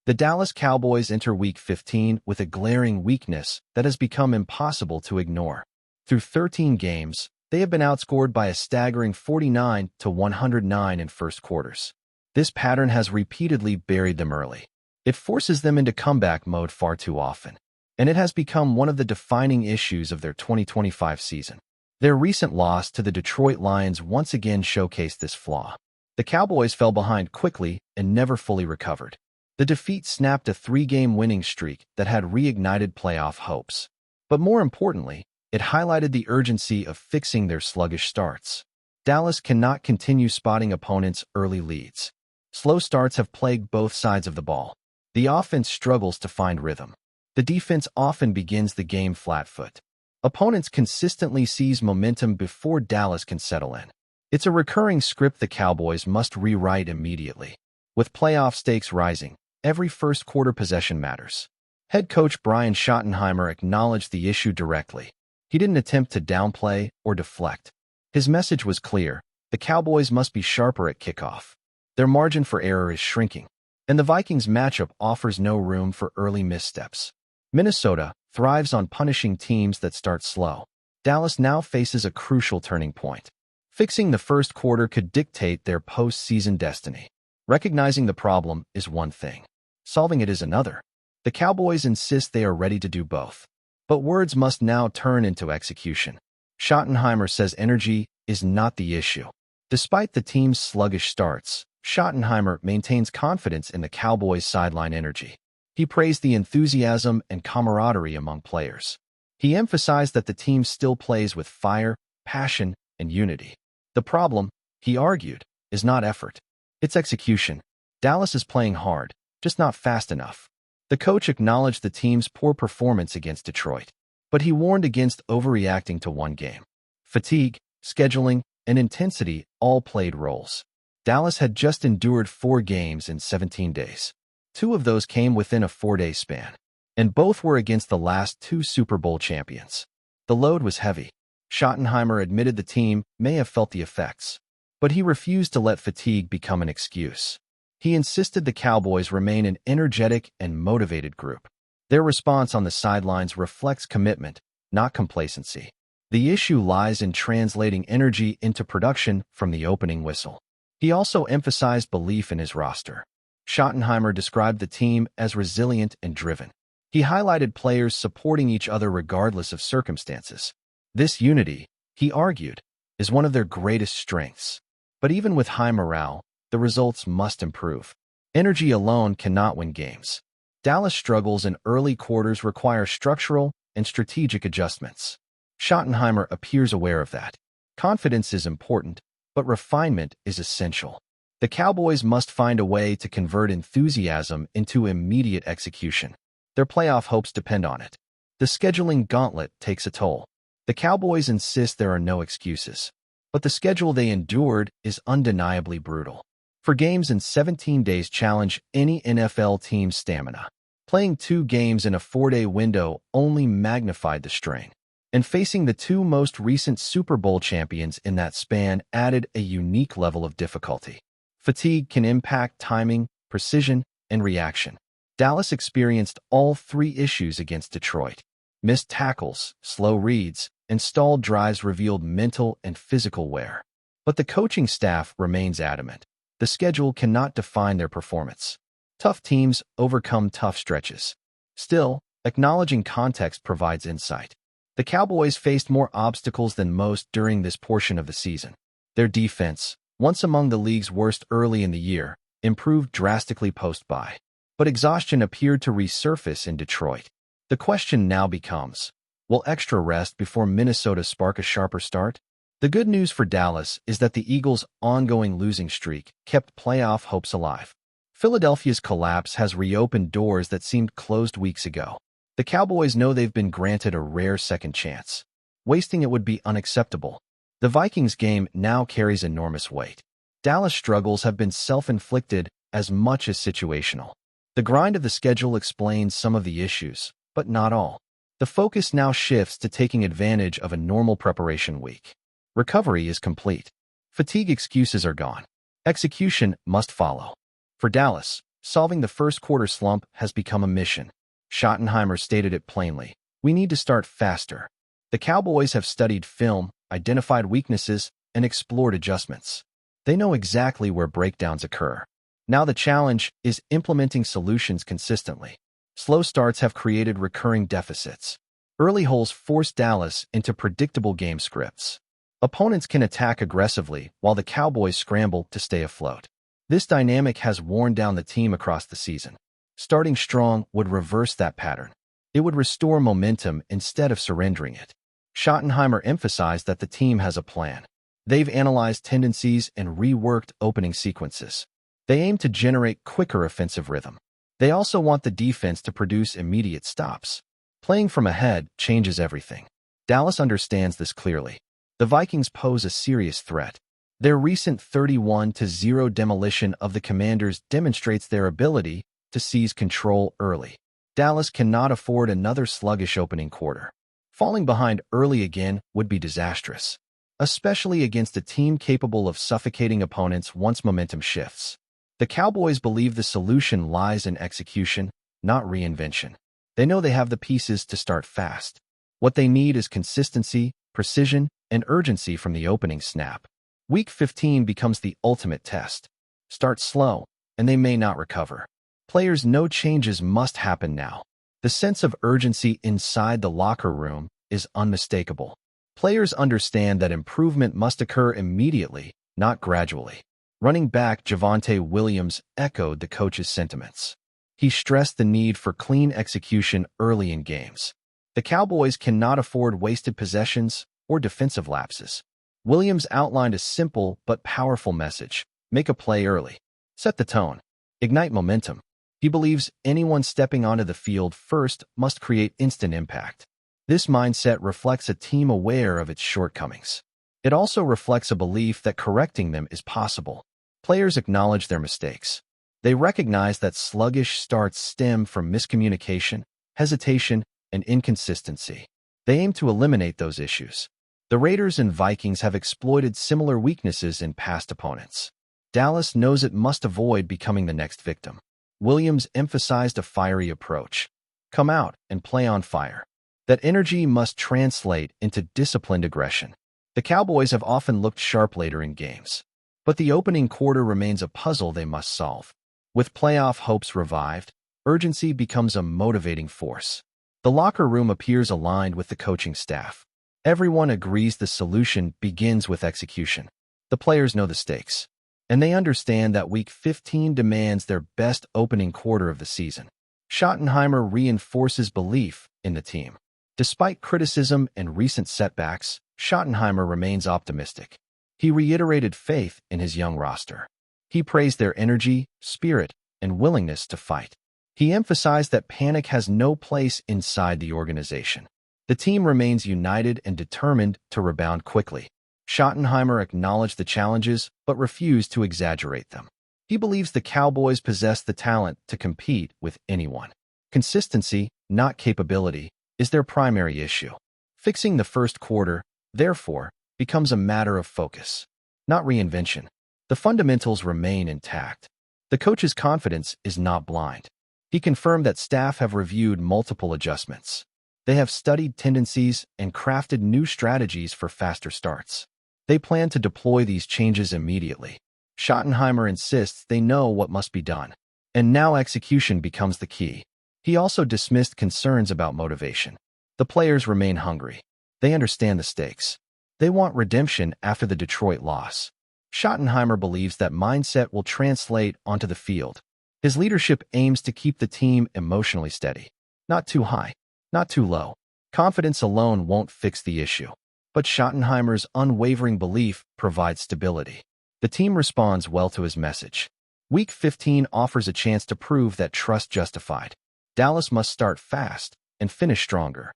The Dallas Cowboys enter Week 15 with a glaring weakness that has become impossible to ignore. Through 13 games, they have been outscored by a staggering 49-109 in first quarters. This pattern has repeatedly buried them early. It forces them into comeback mode far too often, and it has become one of the defining issues of their 2025 season. Their recent loss to the Detroit Lions once again showcased this flaw. The Cowboys fell behind quickly and never fully recovered. The defeat snapped a 3-game winning streak that had reignited playoff hopes. But more importantly, it highlighted the urgency of fixing their sluggish starts. Dallas cannot continue spotting opponents' early leads. Slow starts have plagued both sides of the ball. The offense struggles to find rhythm. The defense often begins the game flat-foot. Opponents consistently seize momentum before Dallas can settle in. It's a recurring script the Cowboys must rewrite immediately. With playoff stakes rising, every first-quarter possession matters. Head coach Brian Schottenheimer acknowledged the issue directly. He didn't attempt to downplay or deflect. His message was clear: the Cowboys must be sharper at kickoff. Their margin for error is shrinking, and the Vikings matchup offers no room for early missteps. Minnesota thrives on punishing teams that start slow. Dallas now faces a crucial turning point. Fixing the first quarter could dictate their postseason destiny. Recognizing the problem is one thing. Solving it is another. The Cowboys insist they are ready to do both. But words must now turn into execution. Schottenheimer says energy is not the issue. Despite the team's sluggish starts, Schottenheimer maintains confidence in the Cowboys' sideline energy. He praised the enthusiasm and camaraderie among players. He emphasized that the team still plays with fire, passion, and unity. The problem, he argued, is not effort. It's execution. Dallas is playing hard, just not fast enough. The coach acknowledged the team's poor performance against Detroit, but he warned against overreacting to one game. Fatigue, scheduling, and intensity all played roles. Dallas had just endured 4 games in 17 days. 2 of those came within a 4-day span, and both were against the last 2 Super Bowl champions. The load was heavy. Schottenheimer admitted the team may have felt the effects, but he refused to let fatigue become an excuse. He insisted the Cowboys remain an energetic and motivated group. Their response on the sidelines reflects commitment, not complacency. The issue lies in translating energy into production from the opening whistle. He also emphasized belief in his roster. Schottenheimer described the team as resilient and driven. He highlighted players supporting each other regardless of circumstances. This unity, he argued, is one of their greatest strengths. But even with high morale, the results must improve. Energy alone cannot win games. Dallas' struggles in early quarters require structural and strategic adjustments. Schottenheimer appears aware of that. Confidence is important, but refinement is essential. The Cowboys must find a way to convert enthusiasm into immediate execution. Their playoff hopes depend on it. The scheduling gauntlet takes a toll. The Cowboys insist there are no excuses, but the schedule they endured is undeniably brutal. For games in 17 days challenge any NFL team's stamina. Playing 2 games in a 4-day window only magnified the strain. And facing the 2 most recent Super Bowl champions in that span added a unique level of difficulty. Fatigue can impact timing, precision, and reaction. Dallas experienced all 3 issues against Detroit. Missed tackles, slow reads, and stalled drives revealed mental and physical wear. But the coaching staff remains adamant. The schedule cannot define their performance. Tough teams overcome tough stretches. Still, acknowledging context provides insight. The Cowboys faced more obstacles than most during this portion of the season. Their defense, once among the league's worst early in the year, improved drastically post-bye. But exhaustion appeared to resurface in Detroit. The question now becomes, will extra rest before Minnesota spark a sharper start? The good news for Dallas is that the Eagles' ongoing losing streak kept playoff hopes alive. Philadelphia's collapse has reopened doors that seemed closed weeks ago. The Cowboys know they've been granted a rare second chance. Wasting it would be unacceptable. The Vikings game now carries enormous weight. Dallas' struggles have been self-inflicted as much as situational. The grind of the schedule explains some of the issues, but not all. The focus now shifts to taking advantage of a normal preparation week. Recovery is complete. Fatigue excuses are gone. Execution must follow. For Dallas, Solving the first quarter slump has become a mission. Schottenheimer stated it plainly. We need to start faster. The Cowboys have studied film, identified weaknesses, and explored adjustments. They know exactly where breakdowns occur. Now the challenge is implementing solutions consistently. Slow starts have created recurring deficits. Early holes force Dallas into predictable game scripts. Opponents can attack aggressively while the Cowboys scramble to stay afloat. This dynamic has worn down the team across the season. Starting strong would reverse that pattern. It would restore momentum instead of surrendering it. Schottenheimer emphasized that the team has a plan. They've analyzed tendencies and reworked opening sequences. They aim to generate quicker offensive rhythm. They also want the defense to produce immediate stops. Playing from ahead changes everything. Dallas understands this clearly. The Vikings pose a serious threat. Their recent 31-0 demolition of the Commanders demonstrates their ability to seize control early. Dallas cannot afford another sluggish opening quarter. Falling behind early again would be disastrous, especially against a team capable of suffocating opponents once momentum shifts. The Cowboys believe the solution lies in execution, not reinvention. They know they have the pieces to start fast. What they need is consistency, precision, and urgency from the opening snap. Week 15 becomes the ultimate test. Start slow, and they may not recover. Players know changes must happen now. The sense of urgency inside the locker room is unmistakable. Players understand that improvement must occur immediately, not gradually. Running back Javonte Williams echoed the coach's sentiments. He stressed the need for clean execution early in games. The Cowboys cannot afford wasted possessions or defensive lapses. Williams outlined a simple but powerful message. Make a play early. Set the tone. Ignite momentum. He believes anyone stepping onto the field first must create instant impact. This mindset reflects a team aware of its shortcomings. It also reflects a belief that correcting them is possible. Players acknowledge their mistakes. They recognize that sluggish starts stem from miscommunication, hesitation, and inconsistency. They aim to eliminate those issues. The Raiders and Vikings have exploited similar weaknesses in past opponents. Dallas knows it must avoid becoming the next victim. Williams emphasized a fiery approach. Come out and play on fire. That energy must translate into disciplined aggression. The Cowboys have often looked sharp later in games, but the opening quarter remains a puzzle they must solve. With playoff hopes revived, urgency becomes a motivating force. The locker room appears aligned with the coaching staff. Everyone agrees the solution begins with execution. The players know the stakes, and they understand that Week 15 demands their best opening quarter of the season. Schottenheimer reinforces belief in the team. Despite criticism and recent setbacks, Schottenheimer remains optimistic. He reiterated faith in his young roster. He praised their energy, spirit, and willingness to fight. He emphasized that panic has no place inside the organization. The team remains united and determined to rebound quickly. Schottenheimer acknowledged the challenges but refused to exaggerate them. He believes the Cowboys possess the talent to compete with anyone. Consistency, not capability, is their primary issue. Fixing the first quarter, therefore, becomes a matter of focus, not reinvention. The fundamentals remain intact. The coach's confidence is not blind. He confirmed that staff have reviewed multiple adjustments. They have studied tendencies and crafted new strategies for faster starts. They plan to deploy these changes immediately. Schottenheimer insists they know what must be done, and now execution becomes the key. He also dismissed concerns about motivation. The players remain hungry. They understand the stakes. They want redemption after the Detroit loss. Schottenheimer believes that mindset will translate onto the field. His leadership aims to keep the team emotionally steady. Not too high, not too low. Confidence alone won't fix the issue, but Schottenheimer's unwavering belief provides stability. The team responds well to his message. Week 15 offers a chance to prove that trust justified. Dallas must start fast and finish stronger.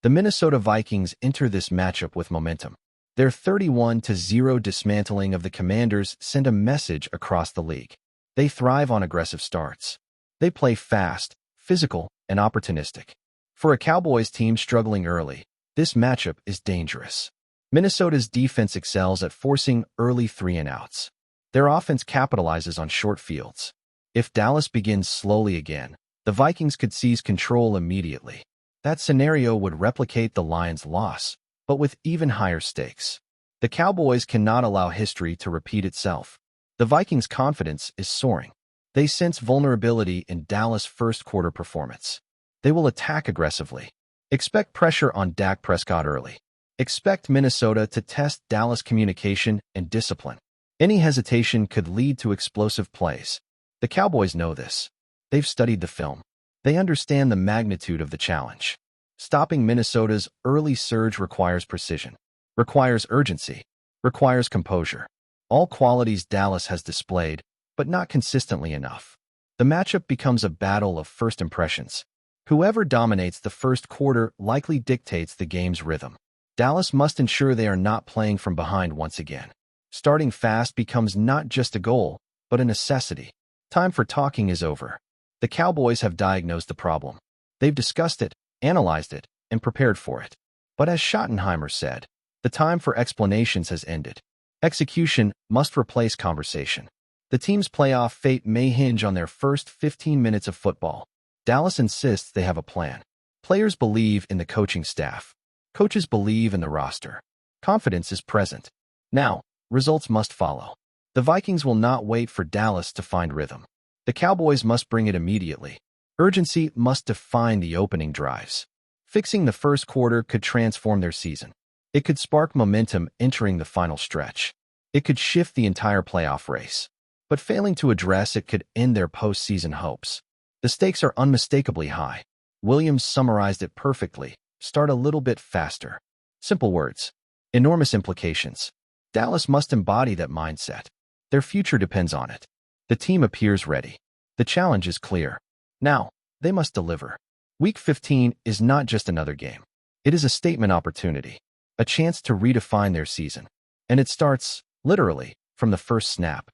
The Minnesota Vikings enter this matchup with momentum. Their 31-0 dismantling of the Commanders sent a message across the league. They thrive on aggressive starts. They play fast, physical, and opportunistic. For a Cowboys team struggling early, this matchup is dangerous. Minnesota's defense excels at forcing early 3-and-outs. Their offense capitalizes on short fields. If Dallas begins slowly again, the Vikings could seize control immediately. That scenario would replicate the Lions' loss, but with even higher stakes. The Cowboys cannot allow history to repeat itself. The Vikings' confidence is soaring. They sense vulnerability in Dallas' first-quarter performance. They will attack aggressively. Expect pressure on Dak Prescott early. Expect Minnesota to test Dallas' communication and discipline. Any hesitation could lead to explosive plays. The Cowboys know this. They've studied the film. They understand the magnitude of the challenge. Stopping Minnesota's early surge requires precision, requires urgency, requires composure. All qualities Dallas has displayed, but not consistently enough. The matchup becomes a battle of first impressions. Whoever dominates the first quarter likely dictates the game's rhythm. Dallas must ensure they are not playing from behind once again. Starting fast becomes not just a goal, but a necessity. Time for talking is over. The Cowboys have diagnosed the problem. They've discussed it, analyzed it, and prepared for it. But as Schottenheimer said, the time for explanations has ended. Execution must replace conversation. The team's playoff fate may hinge on their first 15 minutes of football. Dallas insists they have a plan. Players believe in the coaching staff. Coaches believe in the roster. Confidence is present. Now, results must follow. The Vikings will not wait for Dallas to find rhythm. The Cowboys must bring it immediately. Urgency must define the opening drives. Fixing the first quarter could transform their season. It could spark momentum entering the final stretch. It could shift the entire playoff race. But failing to address it could end their postseason hopes. The stakes are unmistakably high. Williams summarized it perfectly. Start a little bit faster. Simple words. Enormous implications. Dallas must embody that mindset. Their future depends on it. The team appears ready. The challenge is clear. Now, they must deliver. Week 15 is not just another game. It is a statement opportunity, a chance to redefine their season. And it starts, literally, from the first snap.